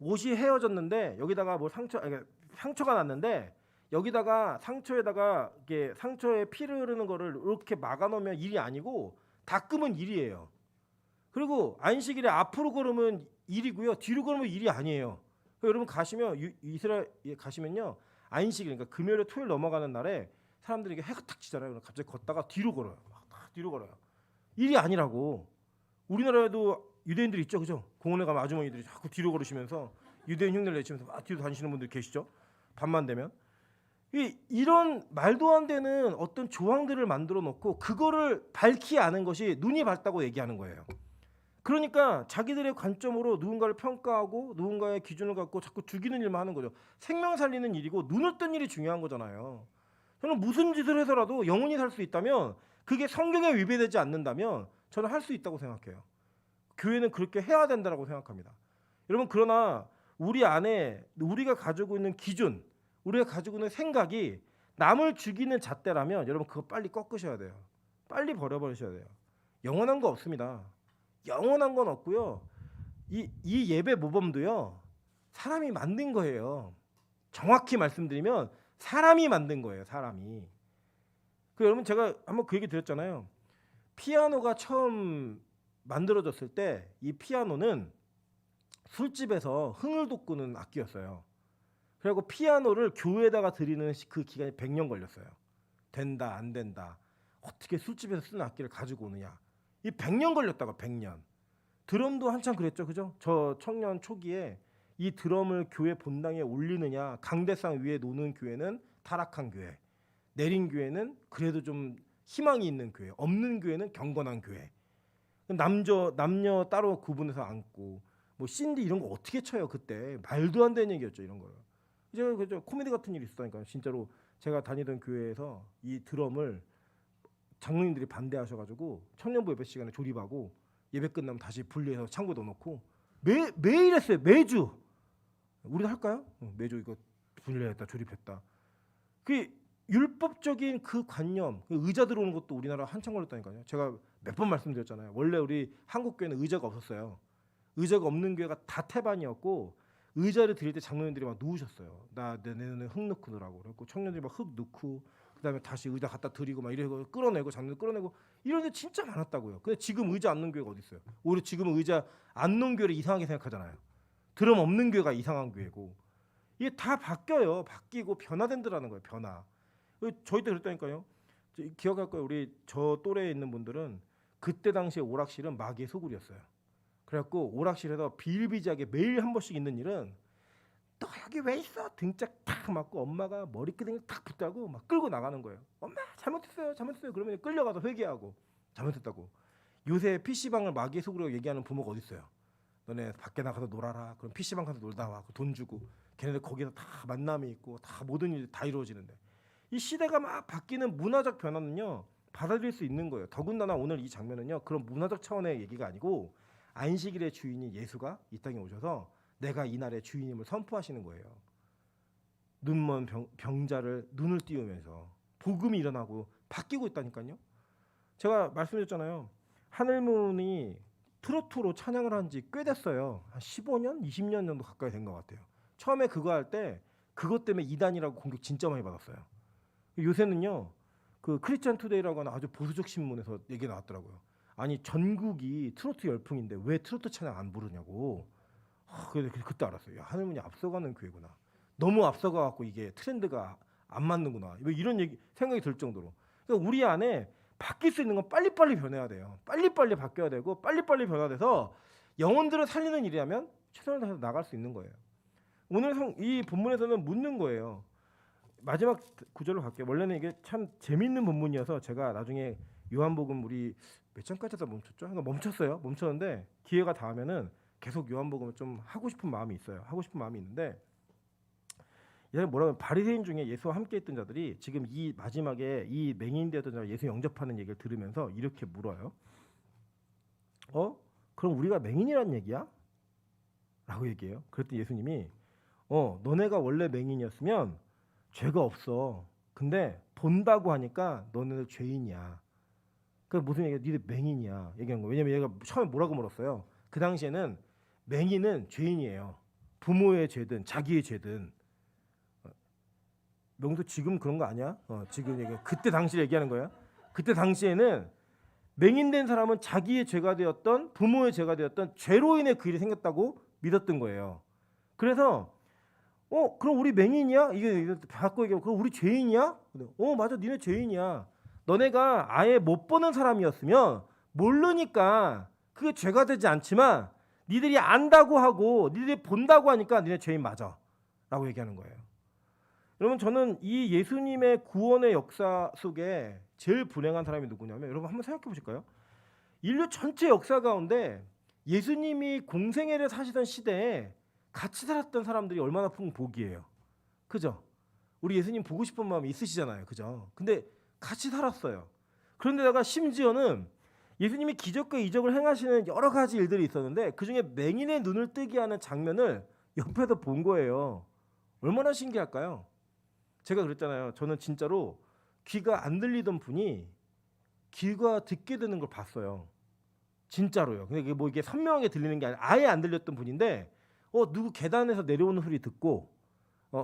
옷이 헤어졌는데 여기다가 뭐 상처가 났는데 여기다가 상처에다가 이게 상처에 피를 흐르는 거를 이렇게 막아놓으면 일이 아니고 닦으면 일이에요. 그리고 안식일에 앞으로 걸으면 일이고요, 뒤로 걸으면 일이 아니에요. 여러분 가시면 이스라엘 가시면요, 안식일 그러니까 금요일에 토요일 넘어가는 날에 사람들이 이게 해가 탁 지잖아요. 갑자기 걷다가 뒤로 걸어요. 막 뒤로 걸어요. 일이 아니라고. 우리나라에도 유대인들이 있죠, 그죠? 공원에 가면 아주머니들이 자꾸 뒤로 걸으시면서 유대인 흉내를 내시면서 막 뒤로 다니시는 분들 계시죠? 밤만 되면. 이런 말도 안 되는 어떤 조항들을 만들어 놓고 그거를 밝히 아는 것이 눈이 밝다고 얘기하는 거예요. 그러니까 자기들의 관점으로 누군가를 평가하고 누군가의 기준을 갖고 자꾸 죽이는 일만 하는 거죠. 생명 살리는 일이고 눈을 뜬 일이 중요한 거잖아요. 저는 무슨 짓을 해서라도 영원히 살 수 있다면, 그게 성경에 위배되지 않는다면 저는 할 수 있다고 생각해요. 교회는 그렇게 해야 된다고 생각합니다. 여러분 그러나 우리 안에 우리가 가지고 있는 기준, 우리가 가지고 있는 생각이 남을 죽이는 잣대라면 여러분 그거 빨리 꺾으셔야 돼요. 빨리 버려버리셔야 돼요. 영원한 거 없습니다. 영원한 건 없고요. 이 예배 모범도요, 사람이 만든 거예요. 정확히 말씀드리면 사람이 만든 거예요. 사람이. 여러분 제가 한번 그 얘기 드렸잖아요. 피아노가 처음 만들어졌을 때 이 피아노는 술집에서 흥을 돋구는 악기였어요. 그리고 피아노를 교회에다가 드리는 그 기간이 100년 걸렸어요. 된다 안 된다, 어떻게 술집에서 쓰는 악기를 가지고 오느냐, 이 100년 걸렸다고. 100년. 드럼도 한참 그랬죠, 그죠? 저 청년 초기에 이 드럼을 교회 본당에 올리느냐, 강대상 위에 놓는 교회는 타락한 교회, 내린 교회는 그래도 좀 희망이 있는 교회, 없는 교회는 경건한 교회. 남녀 따로 구분해서 앉고 뭐 신디 이런 거 어떻게 쳐요? 그때 말도 안 되는 얘기였죠, 이런 거요. 이제 그죠, 코미디 같은 일이 있었다니까요. 진짜로 제가 다니던 교회에서 이 드럼을 장로님들이 반대하셔가지고 청년부 예배 시간에 조립하고 예배 끝나면 다시 분리해서 창고에 넣어놓고 매일 했어요. 매주. 우리도 할까요? 매주 이거 분리했다 조립했다. 그 율법적인 그 관념, 그 의자 들어오는 것도 우리나라 한참 걸렸다니까요. 제가 몇 번 말씀드렸잖아요. 원래 우리 한국 교회는 의자가 없었어요. 의자가 없는 교회가 다 태반이었고 의자를 드릴 때 장로님들이 막 누우셨어요. 내 눈에 흙 넣고 넣으라고. 그래갖고 청년들이 막 흙 넣고 그다음에 다시 의자 갖다 드리고 막 이러고 끌어내고 장로님 끌어내고 이런 데 진짜 많았다고요. 근데 지금 의자 안 놓은 교회가 어디 있어요? 오히려 지금은 의자 안 놓은 교회를 이상하게 생각하잖아요. 드럼 없는 교회가 이상한 교회고 이게 다 바뀌어요. 바뀌고 변화된다라는 거예요. 변화. 저희 때 그랬다니까요. 기억할 거예요. 우리 저 또래에 있는 분들은 그때 당시에 오락실은 마귀의 소굴이었어요. 그래갖고 오락실에서 비일비재하게 매일 한 번씩 있는 일은 너 여기 왜 있어? 등짝 탁 맞고 엄마가 머리끄댕이 탁 붙다고 막 끌고 나가는 거예요. 엄마 잘못했어요. 잘못했어요. 그러면 끌려가서 회개하고 잘못했다고. 요새 PC방을 마귀의 소굴이라고 얘기하는 부모가 어디 있어요? 너네 밖에 나가서 놀아라. 그럼 PC방 가서 놀다 와. 돈 주고. 걔네들 거기서 다 만남이 있고 다 모든 일이 다 이루어지는데 이 시대가 막 바뀌는 문화적 변화는요. 받아들일 수 있는 거예요. 더군다나 오늘 이 장면은요. 그런 문화적 차원의 얘기가 아니고 안식일의 주인인 예수가 이 땅에 오셔서 내가 이 날의 주인임을 선포하시는 거예요. 눈먼 병자를 눈을 띄우면서 복음이 일어나고 바뀌고 있다니까요. 제가 말씀드렸잖아요. 하늘문이 트로트로 찬양을 한 지 꽤 됐어요. 한 15년, 20년 정도 가까이 된 것 같아요. 처음에 그거 할 때 그것 때문에 이단이라고 공격 진짜 많이 받았어요. 요새는요. 그 크리스찬 투데이라고 하는 아주 보수적 신문에서 얘기 나왔더라고요. 아니 전국이 트로트 열풍인데 왜 트로트 찬양 안 부르냐고. 그때 알았어요. 야, 하늘문이 앞서가는 교회구나. 너무 앞서가갖고 이게 트렌드가 안 맞는구나. 뭐 이런 생각이 들 정도로. 그러니까 우리 안에 바뀔 수 있는 건 빨리빨리 변해야 돼요. 빨리빨리 바뀌어야 되고 빨리빨리 변화돼서 영혼들을 살리는 일이라면 최선을 다해서 나갈 수 있는 거예요. 오늘 이 본문에서는 묻는 거예요. 마지막 구절로 갈게요. 원래는 이게 참 재밌는 본문이어서 제가 나중에 요한복음 우리 몇 장까지다 멈췄죠? 그러니까 멈췄어요. 멈췄는데 기회가 닿으면은 계속 요한복음을 좀 하고 싶은 마음이 있어요. 하고 싶은 마음이 있는데 뭐라면 바리새인 중에 예수와 함께했던 자들이 지금 이 마지막에 이 맹인되었던 자가 예수 영접하는 얘기를 들으면서 이렇게 물어요. 그럼 우리가 맹인이란 얘기야? 라고 얘기해요. 그랬더니 예수님이 너네가 원래 맹인이었으면 죄가 없어. 근데 본다고 하니까 너네들 죄인이야. 그 무슨 얘기야? 니들 맹인이야. 얘기한 거예요. 왜냐면 얘가 처음에 뭐라고 물었어요. 그 당시에는 맹인은 죄인이에요. 부모의 죄든 자기의 죄든. 명수 지금 그런 거 아니야? 지금 얘기 그때 당시 얘기하는 거야. 그때 당시에는 맹인된 사람은 자기의 죄가 되었던 부모의 죄가 되었던 죄로 인해 그 일이 생겼다고 믿었던 거예요. 그래서 그럼 우리 맹인이야? 이게 바꿔 얘기하고 그럼 우리 죄인이야? 맞아, 니네 죄인이야. 너네가 아예 못 보는 사람이었으면 모르니까 그게 죄가 되지 않지만 니들이 안다고 하고 니들이 본다고 하니까 니네 죄인 맞아 라고 얘기하는 거예요. 여러분 저는 이 예수님의 구원의 역사 속에 제일 불행한 사람이 누구냐면 여러분 한번 생각해 보실까요? 인류 전체 역사 가운데 예수님이 공생애를 사시던 시대에 같이 살았던 사람들이 얼마나 큰 복이에요. 그죠? 우리 예수님 보고 싶은 마음이 있으시잖아요. 그죠? 근데 같이 살았어요. 그런데다가 심지어는 예수님이 기적과 이적을 행하시는 여러 가지 일들이 있었는데 그중에 맹인의 눈을 뜨게 하는 장면을 옆에서 본 거예요. 얼마나 신기할까요? 제가 그랬잖아요. 저는 진짜로 귀가 안 들리던 분이 귀가 듣게 되는 걸 봤어요. 진짜로요. 근데 뭐 이게 선명하게 들리는 게 아니라 아예 안 들렸던 분인데 누구 계단에서 내려오는 소리 듣고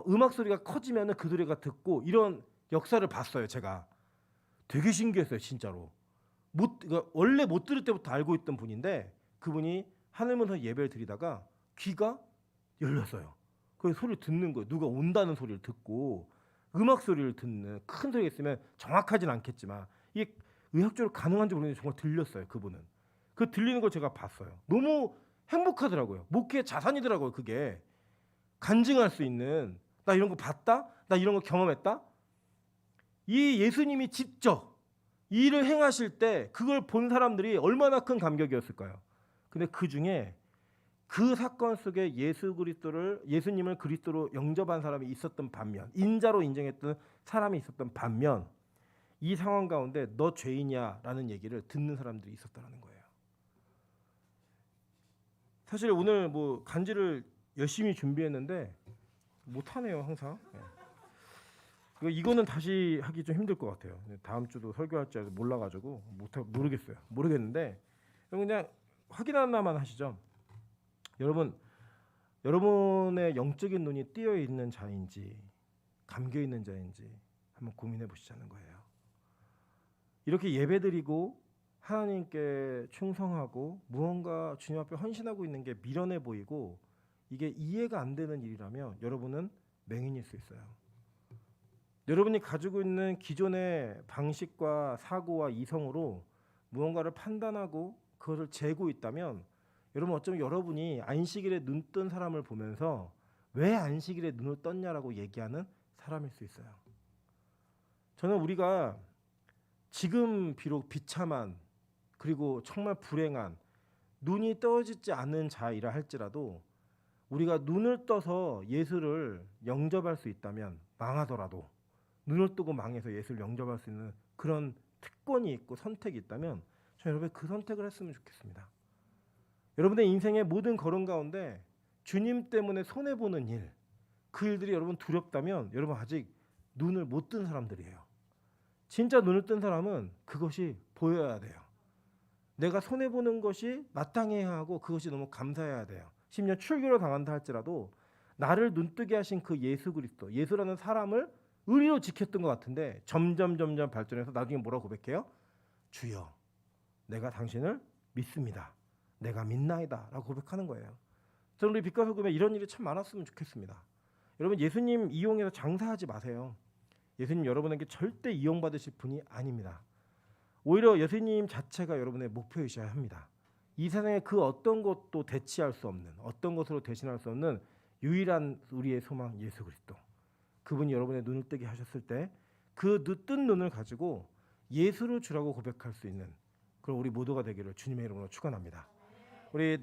음악 소리가 커지면은 그 소리가 듣고 이런 역사를 봤어요. 제가 되게 신기했어요. 진짜로. 그러니까 원래 못 들을 때부터 알고 있던 분인데 그분이 하늘문서 예배를 드리다가 귀가 열렸어요. 그 소리를 듣는 거예요. 누가 온다는 소리를 듣고 음악 소리를 듣는 큰 소리가 있으면 정확하진 않겠지만 이게 의학적으로 가능한지 모르겠는데 정말 들렸어요. 그분은. 그 들리는 걸 제가 봤어요. 너무 행복하더라고요. 목회의 자산이더라고요. 그게 간증할 수 있는 나 이런 거 봤다? 나 이런 거 경험했다? 이 예수님이 직접 이 일을 행하실 때 그걸 본 사람들이 얼마나 큰 감격이었을까요? 근데 그 중에 그 사건 속에 예수님을 그리스도로 영접한 사람이 있었던 반면 인자로 인정했던 사람이 있었던 반면 이 상황 가운데 너 죄인이야라는 얘기를 듣는 사람들이 있었다는 거예요. 사실 오늘 뭐 간지를 열심히 준비했는데 못하네요 항상. 이거는 다시 하기 좀 힘들 것 같아요. 다음 주도 설교할지 몰라가지고 모르겠는데 그냥 확인 하나만 하시죠. 여러분 여러분의 영적인 눈이 뜨여 있는 자인지 감겨 있는 자인지 한번 고민해 보시자는 거예요. 이렇게 예배드리고 하나님께 충성하고 무언가 주님 앞에 헌신하고 있는 게 미련해 보이고 이게 이해가 안 되는 일이라면 여러분은 맹인일 수 있어요. 여러분이 가지고 있는 기존의 방식과 사고와 이성으로 무언가를 판단하고 그것을 재고 있다면 여러분 어쩌면 여러분이 안식일에 눈 뜬 사람을 보면서 왜 안식일에 눈을 떴냐라고 얘기하는 사람일 수 있어요. 저는 우리가 지금 비록 비참한 그리고 정말 불행한 눈이 떠지지 않은 자이라 할지라도 우리가 눈을 떠서 예수를 영접할 수 있다면 망하더라도 눈을 뜨고 망해서 예수를 영접할 수 있는 그런 특권이 있고 선택이 있다면 저 여러분 그 선택을 했으면 좋겠습니다. 여러분의 인생의 모든 걸음 가운데 주님 때문에 손해보는 일, 그 일들이 여러분 두렵다면 여러분 아직 눈을 못 뜬 사람들이에요. 진짜 눈을 뜬 사람은 그것이 보여야 돼요. 내가 손해보는 것이 마땅해야 하고 그것이 너무 감사해야 돼요. 심지어 출교를 당한다 할지라도 나를 눈뜨게 하신 그 예수 그리스도, 예수라는 사람을 의리로 지켰던 것 같은데 점점 발전해서 나중에 뭐라고 고백해요? 주여, 내가 당신을 믿습니다. 내가 믿나이다 라고 고백하는 거예요. 저는 우리 빛과 소금에 이런 일이 참 많았으면 좋겠습니다. 여러분 예수님 이용해서 장사하지 마세요. 예수님 여러분에게 절대 이용받으실 분이 아닙니다. 오히려 예수님 자체가 여러분의 목표이셔야 합니다. 이 세상에 그 어떤 것도 대치할 수 없는, 어떤 것으로 대신할 수 없는 유일한 우리의 소망 예수 그리스도. 그분이 여러분의 눈을 뜨게 하셨을 때 그 뜬 눈을 가지고 예수를 주라고 고백할 수 있는 그런 우리 모두가 되기를 주님의 이름으로 축원합니다. 우리